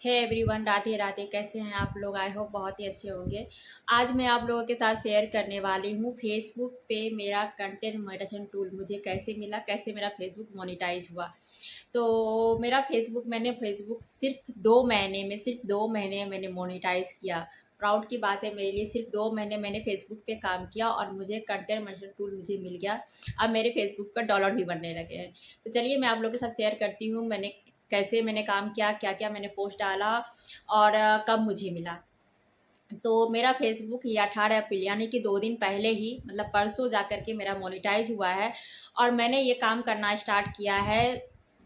Hey everyone, Radhe Radhe. कैसे हैं आप लोग? आई होप बहुत ही अच्छे होंगे। आज मैं आप लोगों के साथ शेयर करने वाली हूँ फेसबुक पे मेरा कंटेंट मॉनिटाइजेशन टूल मुझे कैसे मिला, कैसे मेरा फेसबुक मोनेटाइज हुआ। तो मेरा फेसबुक सिर्फ 2 महीने मैंने मोनेटाइज किया। प्राउड की बात है मेरे लिए, सिर्फ 2 महीने मैंने फेसबुक पे काम किया और मुझे कंटेंट मॉनिटाइजेशन टूल मुझे मिल गया। अब मेरे फेसबुक पर डॉलर भी बनने लगे हैं। तो चलिए मैं आप लोगों के साथ शेयर करती हूँ कैसे मैंने काम किया, क्या क्या मैंने पोस्ट डाला और कब मुझे मिला। तो मेरा फेसबुक ये 18 अप्रैल यानी कि 2 दिन पहले ही, मतलब परसों जा कर के मेरा मोनेटाइज हुआ है। और मैंने ये काम करना स्टार्ट किया है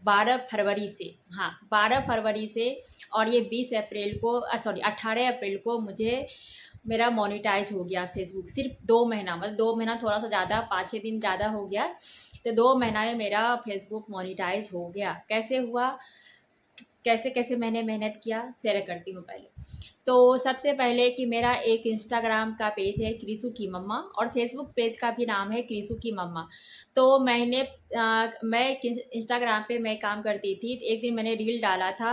12 फरवरी से। हाँ, 12 फरवरी से। और ये 20 अप्रैल को, सॉरी 18 अप्रैल को मुझे मेरा मोनेटाइज हो गया फेसबुक। सिर्फ 2 महीना, मतलब 2 महीना थोड़ा सा ज़्यादा, 5-6 दिन ज़्यादा हो गया। तो 2 महीना में मेरा फेसबुक मोनेटाइज हो गया। कैसे हुआ, कैसे कैसे मैंने मेहनत किया, शेयर करती हूँ पहले। तो सबसे पहले कि मेरा एक इंस्टाग्राम का पेज है क्रिसु की मम्मा, और फेसबुक पेज का भी नाम है क्रिसु की मम्मा। तो मैं इंस्टाग्राम पे मैं काम करती थी। एक दिन मैंने रील डाला था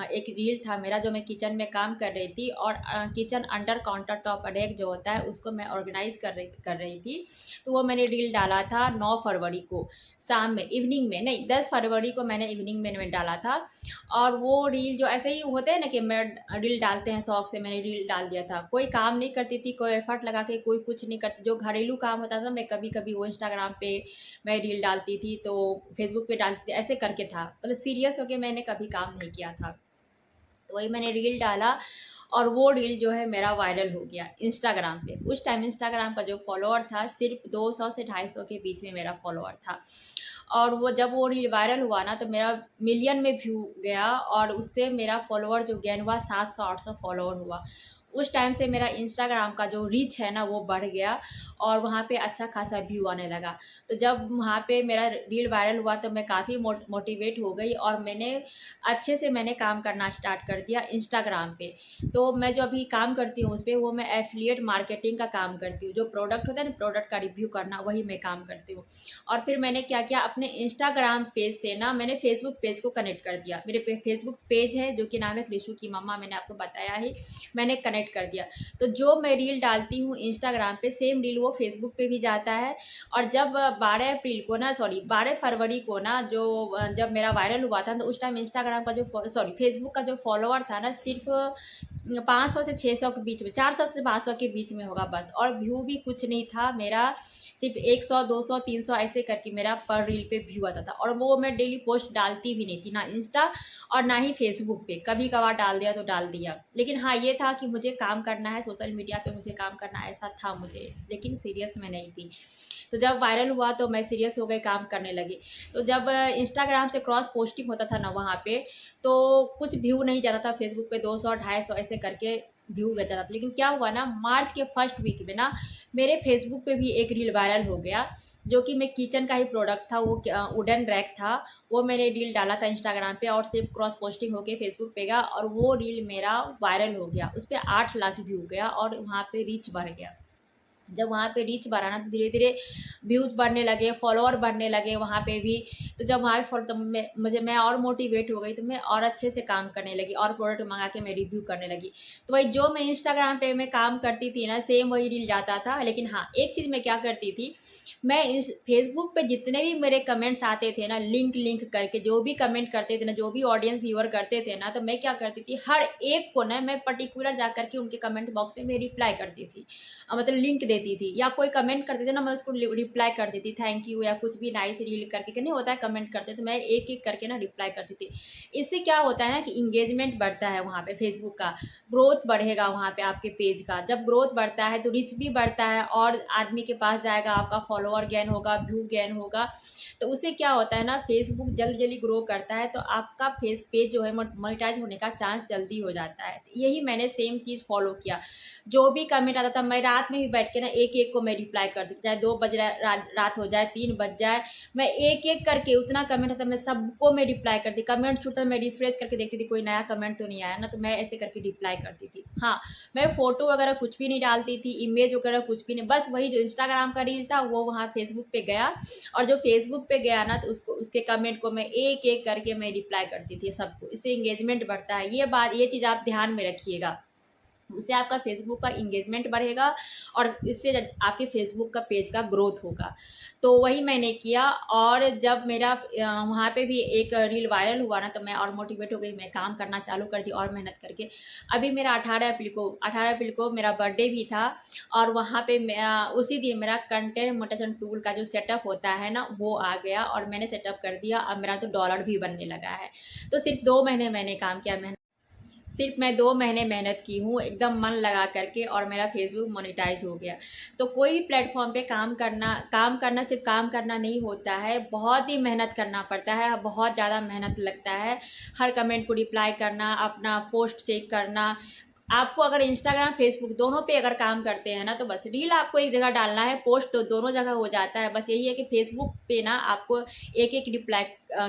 एक रील था मेरा जो मैं किचन में काम कर रही थी, और kitchen under counter top attack जो होता है उसको मैं ऑर्गेनाइज कर रही थी। तो वो मैंने रील डाला था 9 फरवरी को शाम में, इवनिंग में नहीं, 10 फरवरी को मैंने इवनिंग में डाला था। और वो रील जो ऐसे ही होते हैं ना कि मैं रील डालते हैं शौक से, मैंने रील डाल दिया था। कोई काम नहीं करती थी, कोई एफर्ट लगा के कोई कुछ नहीं करती। जो घरेलू काम होता था मैं कभी कभी वो इंस्टाग्राम पे मैं रील डालती थी, तो फेसबुक पे डालती थी, ऐसे करके था। मतलब सीरियस होके मैंने कभी काम नहीं किया था। तो वही मैंने रील डाला, और वो रील जो है मेरा वायरल हो गया इंस्टाग्राम पे। उस टाइम इंस्टाग्राम का जो फॉलोअर था सिर्फ 200 से 250 के बीच में मेरा फॉलोअर था। और वो जब वो रील वायरल हुआ ना, तो मेरा मिलियन में व्यू गया, और उससे मेरा फॉलोअर जो गेन हुआ 700-800 फॉलोअर हुआ। उस टाइम से मेरा इंस्टाग्राम का जो रीच है ना वो बढ़ गया, और वहाँ पे अच्छा खासा व्यू आने लगा। तो जब वहाँ पे मेरा रील वायरल हुआ तो मैं काफ़ी मोटिवेट हो गई, और अच्छे से मैंने काम करना स्टार्ट कर दिया इंस्टाग्राम पे। तो मैं जो अभी काम करती हूँ उस पर, वो मैं एफिलिएट मार्केटिंग का काम करती हूँ। जो प्रोडक्ट होता है ना, प्रोडक्ट का रिव्यू करना, वही मैं काम करती हूँ। और फिर मैंने क्या किया, अपने इंस्टाग्राम पेज से ना मैंने फेसबुक पेज को कनेक्ट कर दिया। मेरे फेसबुक पेज है जो कि नाम है कृषु की मम्मा, मैंने आपको बताया ही, मैंने कनेक्ट कर दिया। तो जो मैं रील डालती हूँ इंस्टाग्राम पे, सेम रील वो फेसबुक पे भी जाता है। और जब 12 फरवरी को ना, जब मेरा वायरल हुआ था, तो उस टाइम इंस्टाग्राम का फेसबुक का जो फॉलोअर था ना, सिर्फ 500 से 600 के बीच में, 400 से 500 के बीच में होगा बस। और व्यू भी कुछ नहीं था मेरा, सिर्फ 100 200 300 ऐसे करके मेरा पर रील पे व्यू आता था। और वो मैं डेली पोस्ट डालती भी नहीं थी, ना इंस्टा और ना ही फेसबुक पे। कभी कभार डाल दिया तो डाल दिया। लेकिन हाँ, ये था कि मुझे काम करना है सोशल मीडिया पे, मुझे काम करना ऐसा था मुझे, लेकिन सीरियस में नहीं थी। तो जब वायरल हुआ तो मैं सीरियस हो गई, काम करने लगी। तो जब इंस्टाग्राम से क्रॉस पोस्टिंग होता था ना वहाँ पे, तो कुछ व्यू नहीं जाता था फेसबुक पे, 200 250 ऐसे करके व्यू जाता था। लेकिन क्या हुआ ना, मार्च के फर्स्ट वीक में ना मेरे फेसबुक पे भी एक रील वायरल हो गया, जो कि मैं किचन का ही प्रोडक्ट था, वो वुडन रैक था। वो मैंने रील डाला था इंस्टाग्राम पे, और सिर्फ क्रॉस पोस्टिंग होके फेसबुक पे गया, और वो रील मेरा वायरल हो गया। उस पर 8 लाख व्यू गया, और वहाँ पे रीच बढ़ गया। जब वहाँ पे रीच बढ़ा ना, तो धीरे धीरे व्यूज़ बढ़ने लगे, फॉलोअर बढ़ने लगे वहाँ पे भी। तो जब वहाँ पे तो मैं और मोटिवेट हो गई, तो मैं और अच्छे से काम करने लगी, और प्रोडक्ट मंगा के मैं रिव्यू करने लगी। तो वही जो मैं इंस्टाग्राम पे मैं काम करती थी ना, सेम वही रील जाता था। लेकिन हाँ, एक चीज़ मैं क्या करती थी, मैं इस फेसबुक पे जितने भी मेरे कमेंट्स आते थे ना, लिंक लिंक करके जो भी कमेंट करते थे ना, जो भी ऑडियंस व्यूअर करते थे ना, तो मैं क्या करती थी, हर एक को ना मैं पर्टिकुलर जा करके उनके कमेंट बॉक्स में मैं रिप्लाई करती थी। मतलब लिंक देती थी, या कोई कमेंट करते थे ना, मैं उसको रिप्लाई कर देती, थैंक यू या कुछ भी नाइस रील करके नहीं होता है कमेंट करते, तो मैं एक एक करके ना रिप्लाई करती थी। इससे क्या होता है ना कि इंगेजमेंट बढ़ता है वहाँ पे, फेसबुक का ग्रोथ बढ़ेगा वहाँ पे आपके पेज का। जब ग्रोथ बढ़ता है तो रिच भी बढ़ता है, और आदमी के पास जाएगा, आपका फॉलोअर गेन होगा, व्यू गेन होगा। तो उससे क्या होता है ना, फेसबुक जल्दी जल्दी ग्रो करता है, तो आपका फेस पेज जो है मोनेटाइज होने का चांस जल्दी हो जाता है। यही मैंने सेम चीज़ फॉलो किया। जो भी कमेंट आता था, मैं रात में भी बैठ के ना एक एक को मैं रिप्लाई करती थी, चाहे 2 बज रात हो जाए, 3 बज जाए, मैं एक एक करके, उतना कमेंट आता मैं सबको मैं रिप्लाई करती। कमेंट छूटता मैं रिफ्रेश करके देखती थी कोई नया कमेंट तो नहीं आया ना, तो मैं ऐसे करके रिप्लाई करती थी। हाँ, मैं फ़ोटो वगैरह कुछ भी नहीं डालती थी, इमेज वगैरह कुछ भी नहीं, बस वही जो इंस्टाग्राम का रील था वो वहाँ फेसबुक पे गया, और जो फेसबुक पे गया ना तो उसको, उसके कमेंट को मैं एक एक करके मैं रिप्लाई करती थी सबको। इससे इंगेजमेंट बढ़ता है। ये चीज़ आप ध्यान में रखिएगा। उससे आपका फेसबुक का इंगेजमेंट बढ़ेगा और इससे आपके फेसबुक का पेज का ग्रोथ होगा। तो वही मैंने किया, और जब मेरा वहाँ पे भी एक रील वायरल हुआ ना, तो मैं और मोटिवेट हो गई, मैं काम करना चालू कर दी और मेहनत करके। अभी मेरा 18 अप्रैल को मेरा बर्थडे भी था, और वहाँ पे उसी दिन मेरा कंटेंट मोनेटाइजेशन टूल का जो सेटअप होता है ना वो आ गया, और मैंने सेटअप कर दिया। अब मेरा तो डॉलर भी बनने लगा है। तो सिर्फ 2 महीने मैंने काम किया। सिर्फ मैं 2 महीने मेहनत की हूँ एकदम मन लगा करके, और मेरा फेसबुक मोनेटाइज हो गया। तो कोई भी प्लेटफॉर्म पे काम करना सिर्फ काम करना नहीं होता है, बहुत ही मेहनत करना पड़ता है, बहुत ज़्यादा मेहनत लगता है। हर कमेंट को रिप्लाई करना, अपना पोस्ट चेक करना। आपको अगर इंस्टाग्राम फेसबुक दोनों पे अगर काम करते हैं ना, तो बस रील आपको एक जगह डालना है, पोस्ट तो दोनों जगह हो जाता है। बस यही है कि फेसबुक पे ना आपको एक एक रिप्लाई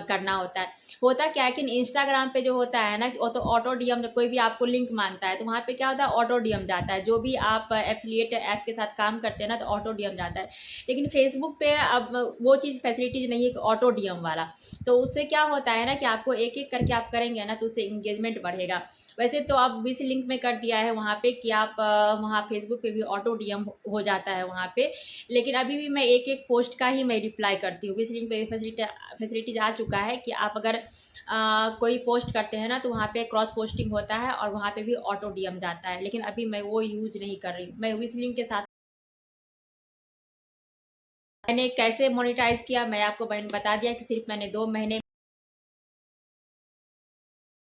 करना होता है। होता क्या है कि इंस्टाग्राम पे जो होता है ना, वो तो ऑटो डीएम, कोई भी आपको लिंक मांगता है तो वहाँ पे क्या होता है, ऑटो डीएम जाता है। जो भी आप एफिलिएट ऐप के साथ काम करते हैं ना, तो ऑटो डीएम जाता है। लेकिन फेसबुक पे अब वो चीज़ फैसिलिटीज नहीं है कि ऑटो डीएम वाला। तो उससे क्या होता है ना कि आपको एक एक करके आप करेंगे ना, तो उससे इंगेजमेंट बढ़ेगा। वैसे तो अब इस लिंक में कर दिया है वहाँ पे कि आप वहाँ फेसबुक पे भी ऑटो डीएम हो जाता है वहाँ पे। लेकिन अभी भी मैं एक एक पोस्ट का ही मैं रिप्लाई करती हूँ। इस लिंक पे फैसिलिटीज आ चुका है कि आप अगर कोई पोस्ट करते हैं ना, तो वहाँ पे क्रॉस पोस्टिंग होता है और वहाँ पे भी ऑटो डीएम जाता है। लेकिन अभी मैं वो यूज नहीं कर रही। मैं इस लिंक के साथ मैंने कैसे मोनेटाइज किया, मैं आपको बता दिया कि सिर्फ मैंने 2 महीने,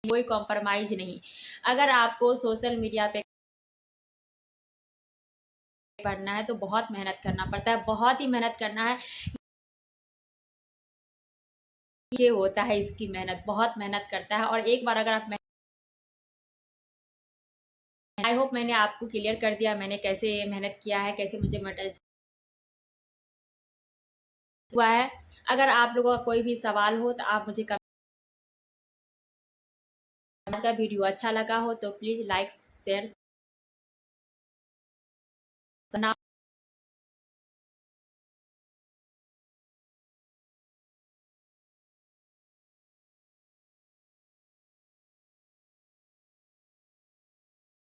कोई कॉम्प्रोमाइज नहीं। अगर आपको सोशल मीडिया पे पढ़ना है तो बहुत मेहनत करना पड़ता है, बहुत ही मेहनत करना है। ये होता है इसकी मेहनत, बहुत मेहनत करता है। और एक बार अगर आप, आई होप मैंने आपको क्लियर कर दिया मैंने कैसे मेहनत किया है, कैसे मुझे मोनेटाइज हुआ है। अगर आप लोगों का कोई भी सवाल हो तो आप मुझे आज का वीडियो अच्छा लगा हो तो प्लीज़ लाइक शेयर